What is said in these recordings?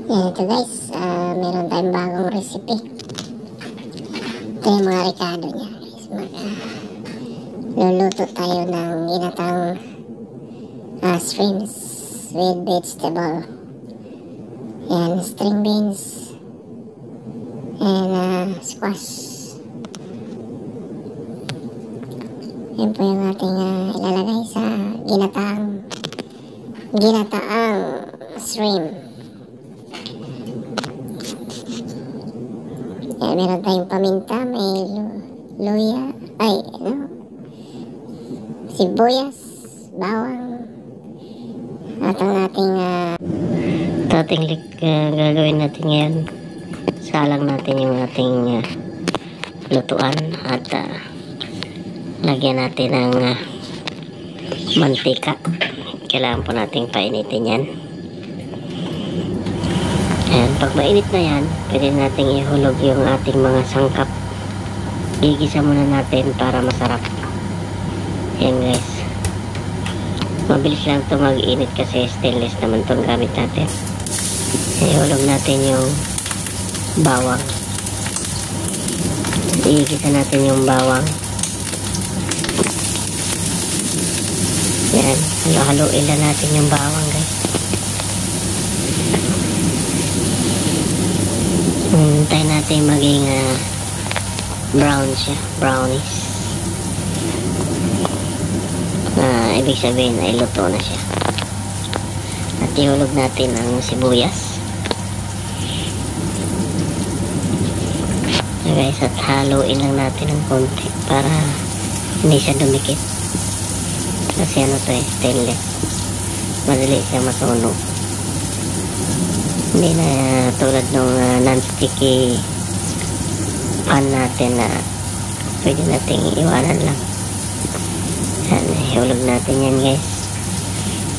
Yan ito guys, meron tayong bagong recipe. Ito yung mga rekado niya guys. Luluto tayo ng ginatang shrimps with vegetable. Yan, string beans and squash. Yan po yung ating ilalagay sa ginataang shrimp. Yan, meron tayong paminta, may luya, sibuyas, bawang, at ang ating gagawin natin ngayon, salang natin yung ating lutuan at lagyan natin ng mantika. Kailangan po nating painitin yan. Ayan, pag mainit na yan, pwede nating ihulog yung ating mga sangkap. Gigisa muna natin para masarap. Ayan guys, mabilis lang ito mag-init kasi stainless naman itong gamit natin. Ihulog natin yung bawang. Gigisa natin yung bawang. Ayan, halo-haloin lang natin yung bawang guys. Hintay natin maging brown siya, brownish. Ibig sabihin ay luto na siya. At ihulog natin ang sibuyas. Guys, at haluin lang natin ng konti para hindi siya dumikit. Kasi ano to stainless. Madali siya masunog. Hindi na tulad nung non-sticky pan natin na pwede nating iwanan lang. Yan, ihulog natin yan guys.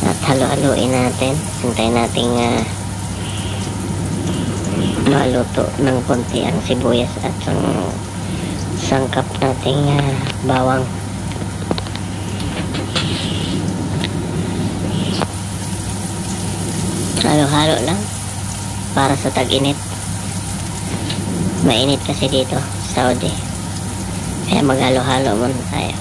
At halo-haloin natin. Hintayin nating maluto ng konti ang sibuyas at sangkap nating bawang. Halo-halo lang para sa tag-init. Mainit kasi dito sa Saudi, kaya maghalo-halo muna tayo.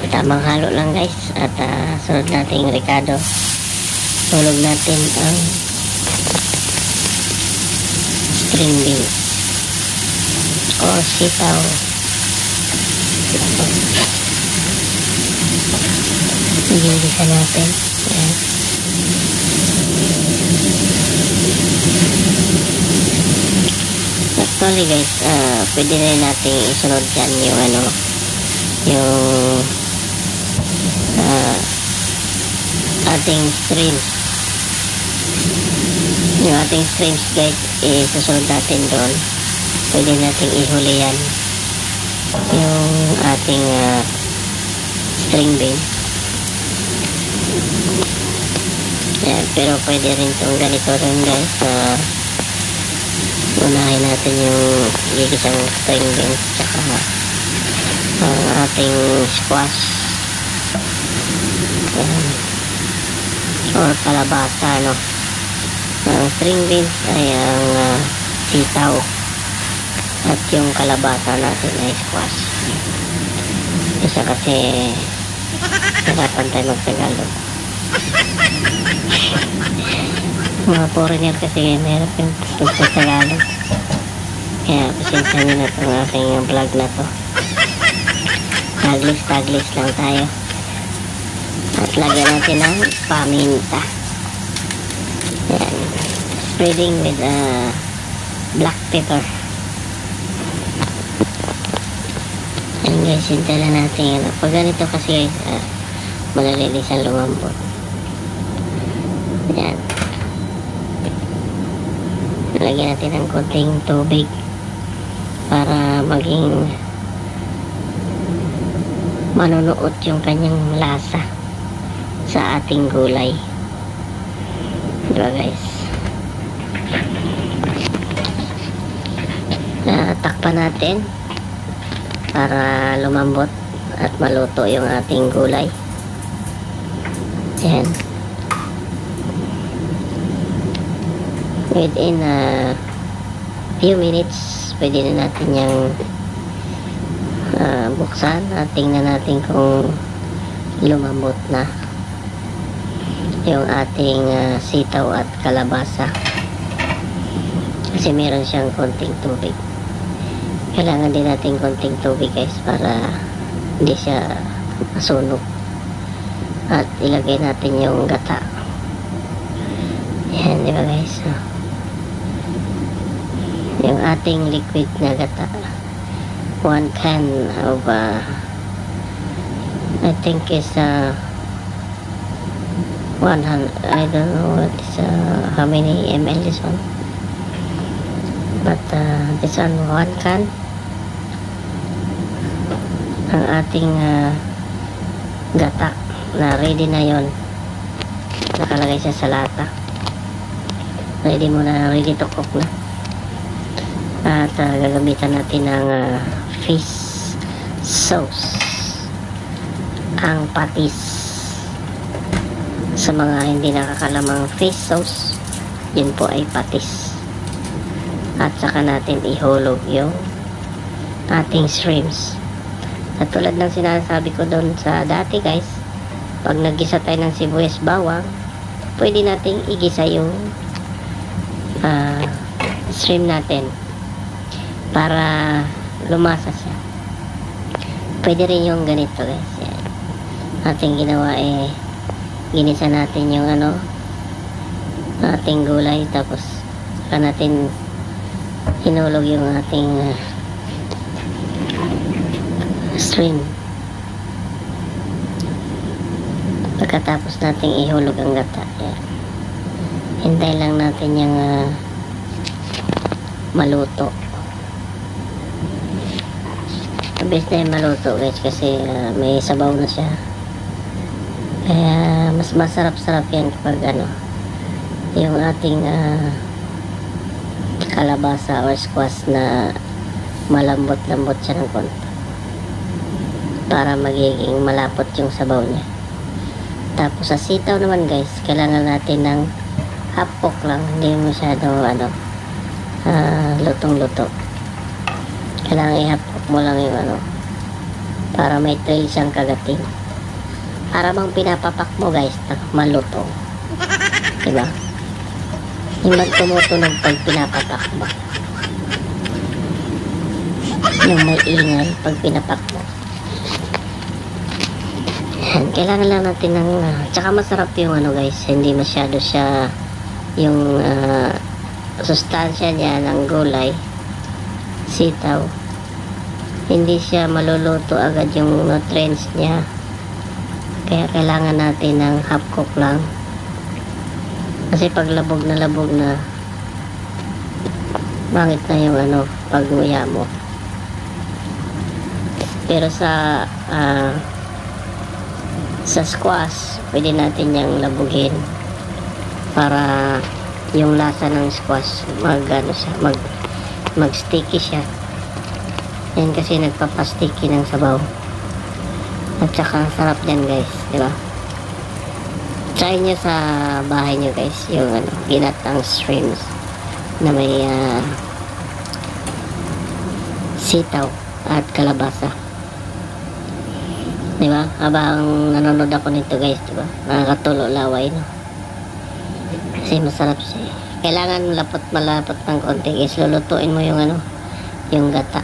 Tamang halo lang guys. At sunod natin rekado, tulog natin ang string beans o sitaw. Igigisa natin. Ayan. Actually guys, pwede rin natin isunod dyan yung ating shrimps. Yung ating shrimps guys, isusunod natin doon. Pwede natin ihuli yan yung ating string beans. Yan, pero pwede rin itong ganito rin guys. Unahin natin yung gigisang string beans tsaka ang ating squash. Yan. Or kalabasa, no? Ang string beans ay ang sitaw at yung kalabasa natin ay squash. Isa kasi hirapan tayo mag-Tagalog. Mga foreigner kasi mahirap yung Tagalog. Kaya pasensya nyo na itong aking vlog na to. Taglis lang tayo. At lagyan natin ng paminta. Yan. Spreading with black pepper. Yan guys, hintala natin. Pag ganito kasi guys, madali din siyang lumambot. Yan. Lagyan natin ng konting tubig para maging manunuot yung kanyang lasa sa ating gulay. Diba guys? Takpan natin para lumambot at maluto yung ating gulay. Yan. within a few minutes pwede na natin yung buksan at tingnan natin kung lumambot na yung ating sitaw at kalabasa, kasi meron siyang konting tubig. Kailangan din natin konting tubig guys para hindi siya masunog. At ilagay natin yung gata. Yan, di ba guys? Yung ating liquid na gata, 1 can of I think is 100, I don't know what is how many ml this one, but this one 1 can. Ang ating gata na ready na yon, nakalagay siya sa lata, ready mo na, ready to cook na. At gagamitan natin ng fish sauce, ang patis. Sa mga hindi nakakalamang fish sauce, yun po ay patis. At saka natin ihulog yung ating shrimps. At tulad ng sinasabi ko doon sa dati guys, pag naggisa tayo ng sibuyas bawang, pwede nating igisa yung shrimp natin para lumasa siya. Pwede rin yung ganito guys. Yan. Ating ginawa ginisa natin yung ating gulay, tapos saka natin hinulog yung ating shrimp. Pagkatapos natin ihulog ang gata, yan. Hintay lang natin yung maluto. Mabilis na yung maluto guys, kasi may sabaw na siya. Kaya mas masarap-sarap yan kapag yung ating kalabasa or squash na malambot-lambot siya ng konti, para magiging malapot yung sabaw niya. Tapos sa sitaw naman guys, kailangan natin ng half cook lang, hindi masyadong lutong-luto. Kailangan i-half cook mo lang yung para may trail siyang kagating, para bang pinapapak mo guys na maluto, diba? Yung tumutunog pag pinapapak mo, yung may ingay pag pinapak mo. Yan, kailangan lang natin ng tsaka masarap yung guys, hindi masyado siya yung sustansya niya ng gulay, sitaw, hindi siya maluluto agad yung nutrients niya. Kaya kailangan natin ng half cook lang, kasi pag labog na bangit na yung pag-nguya mo. Pero sa squash, pwede natin yung labugin para yung lasa ng squash mag sticky siya. Yan, kasi nagpapasticky ng sabaw. At saka sarap din guys, diba? Try nyo sa bahay nyo guys yung ginatang shrimps na may sitaw at kalabasa, diba? Habang nanonood ako nito guys, diba? Nakakatulo laway, no? Kasi masarap siya. Kailangan malapot ng konti guys. Lulutuin mo yung yung gata.